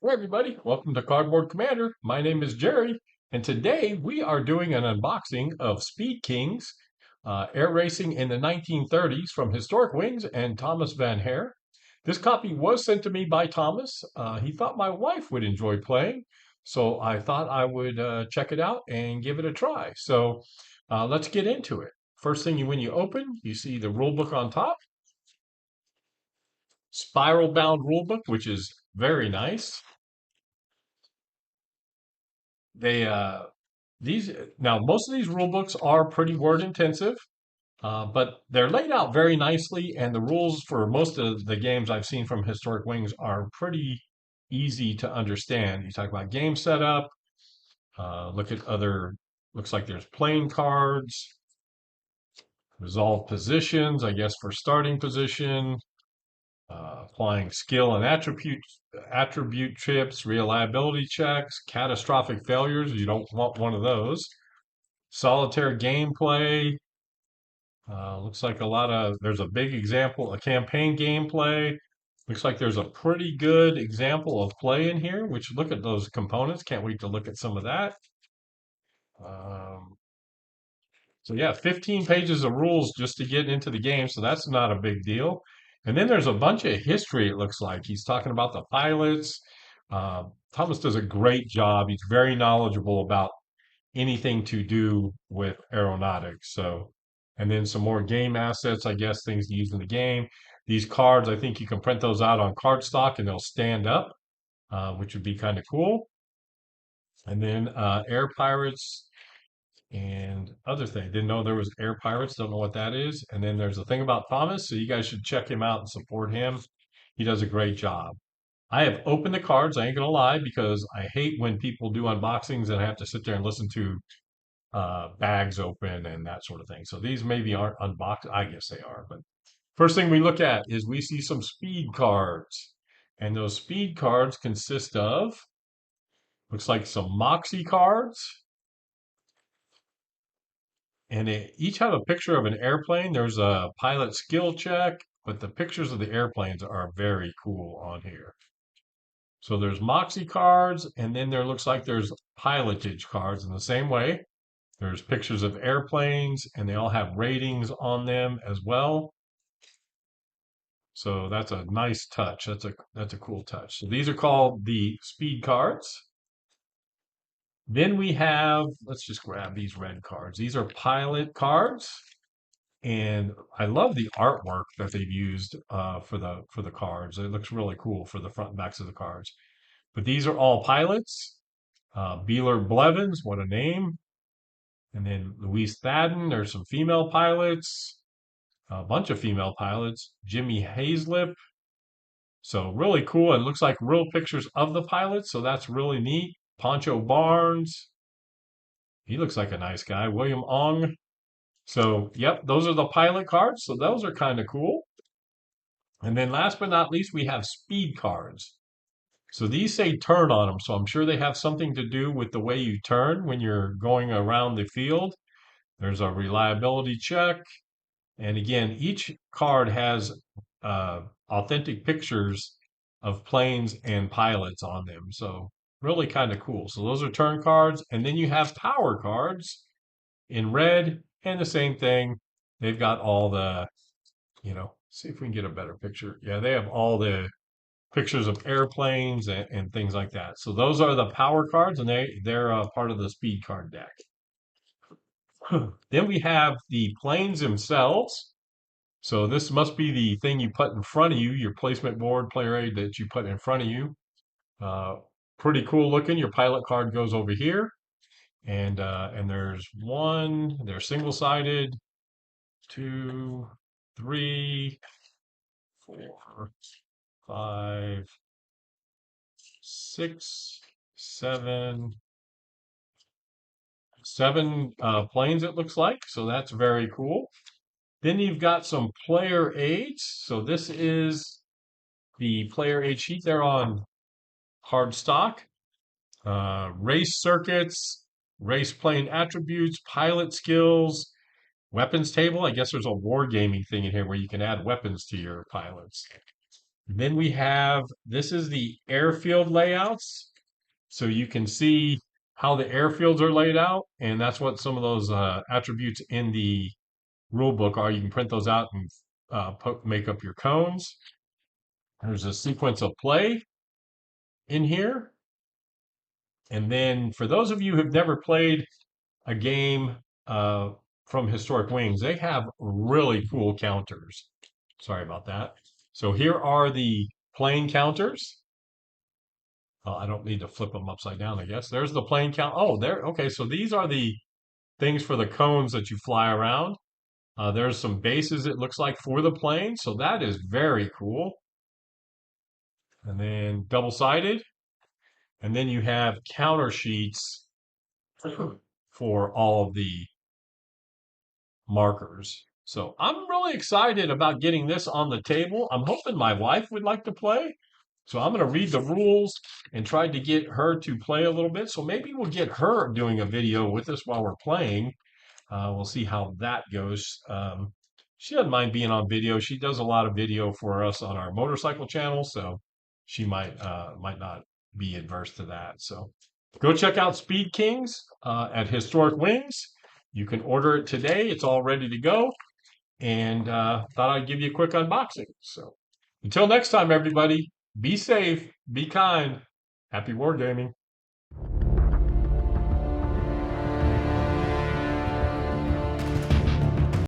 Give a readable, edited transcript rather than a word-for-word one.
Hey everybody, welcome to Cardboard Commander. My name is Jerry, and today we are doing an unboxing of Speed Kings, air racing in the 1930s from Historic Wings and Thomas Van Hare. This copy was sent to me by Thomas. He thought my wife would enjoy playing, so I thought I would check it out and give it a try. So let's get into it. First thing, when you open, you see the rule book on top, spiral bound rule book, which is very nice. They these now most of these rule books are pretty word intensive, but they're laid out very nicely, and the rules for most of the games I've seen from Historic Wings are pretty easy to understand. You talk about game setup, look at other, looks like there's playing cards, resolve positions, I guess for starting position, applying skill and attribute chips, reliability checks, catastrophic failures. You don't want one of those. Solitaire gameplay. Looks like there's a big example, a campaign gameplay. Looks like there's a pretty good example of play in here, which look at those components. Can't wait to look at some of that. Um, so yeah, 15 pages of rules just to get into the game. So that's not a big deal. And then there's a bunch of history, it looks like. He's talking about the pilots. Thomas does a great job. He's very knowledgeable about anything to do with aeronautics. So, and then some more game assets, I guess, things to use in the game. These cards, I think you can print those out on cardstock and they'll stand up, which would be kind of cool. And then air pirates and other thing. Didn't know there was air pirates. Don't know what that is. And then there's a thing about Thomas, so you guys should check him out and support him. He does a great job. I have opened the cards. I ain't gonna lie because I hate when people do unboxings and I have to sit there and listen to bags open and that sort of thing. So these maybe aren't unboxed. I guess they are. But first thing we look at is we see some speed cards. And those speed cards consist of, looks like some Moxie cards. And they each have a picture of an airplane. There's a pilot skill check, but the pictures of the airplanes are very cool on here. So there's Moxie cards, and then there looks like there's pilotage cards in the same way. There's pictures of airplanes, and they all have ratings on them as well. So that's a nice touch. That's a cool touch. So these are called the speed cards. Then we have, let's just grab these red cards. These are pilot cards, and I love the artwork that they've used for the cards. It looks really cool for the front and backs of the cards. But these are all pilots. Beeler Blevins, what a name! And then Louise Thadden. There's some female pilots, a bunch of female pilots. Jimmy Hazlip. So really cool. And looks like real pictures of the pilots. So that's really neat. Poncho Barnes. He looks like a nice guy. William Ong. So, yep, those are the pilot cards. So those are kind of cool. And then last but not least, we have speed cards. So these say turn on them. So I'm sure they have something to do with the way you turn when you're going around the field. There's a reliability check. And again, each card has authentic pictures of planes and pilots on them. So really kind of cool. So those are turn cards. And then you have power cards in red, and the same thing. They've got all the, see if we can get a better picture. Yeah, they have all the pictures of airplanes and things like that. So those are the power cards, and they're part of the speed card deck. Then we have the planes themselves. So this must be the thing you put in front of you, your placement board, player aid that you put in front of you. Uh, Pretty cool looking. Your pilot card goes over here, and there's one. They're single sided. Two, three, four, five, six, seven planes. It looks like. So that's very cool. Then you've got some player aids. So this is the player aid sheet. They're on hard stock. Race circuits, race plane attributes, pilot skills, weapons table. I guess there's a wargaming thing in here where you can add weapons to your pilots. Then we have, this is the airfield layouts. So you can see how the airfields are laid out. And that's what some of those attributes in the rule book are. You can print those out and make up your cones. There's a sequence of play in here. And then for those of you who've never played a game from Historic Wings, they have really cool counters. Sorry about that. So here are the plane counters. I don't need to flip them upside down, I guess. There's the plane count. Oh, there. Okay, so these are the things for the cones that you fly around. There's some bases, it looks like, for the plane. So that is very cool. And then double-sided. And then you have counter sheets for all of the markers. So I'm really excited about getting this on the table. I'm hoping my wife would like to play. So I'm going to read the rules and try to get her to play a little bit. So maybe we'll get her doing a video with us while we're playing. We'll see how that goes. She doesn't mind being on video. She does a lot of video for us on our motorcycle channel, so she might not be adverse to that. So go check out Speed Kings at Historic Wings. You can order it today. It's all ready to go. And thought I'd give you a quick unboxing. So until next time, everybody, be safe, be kind, happy wargaming.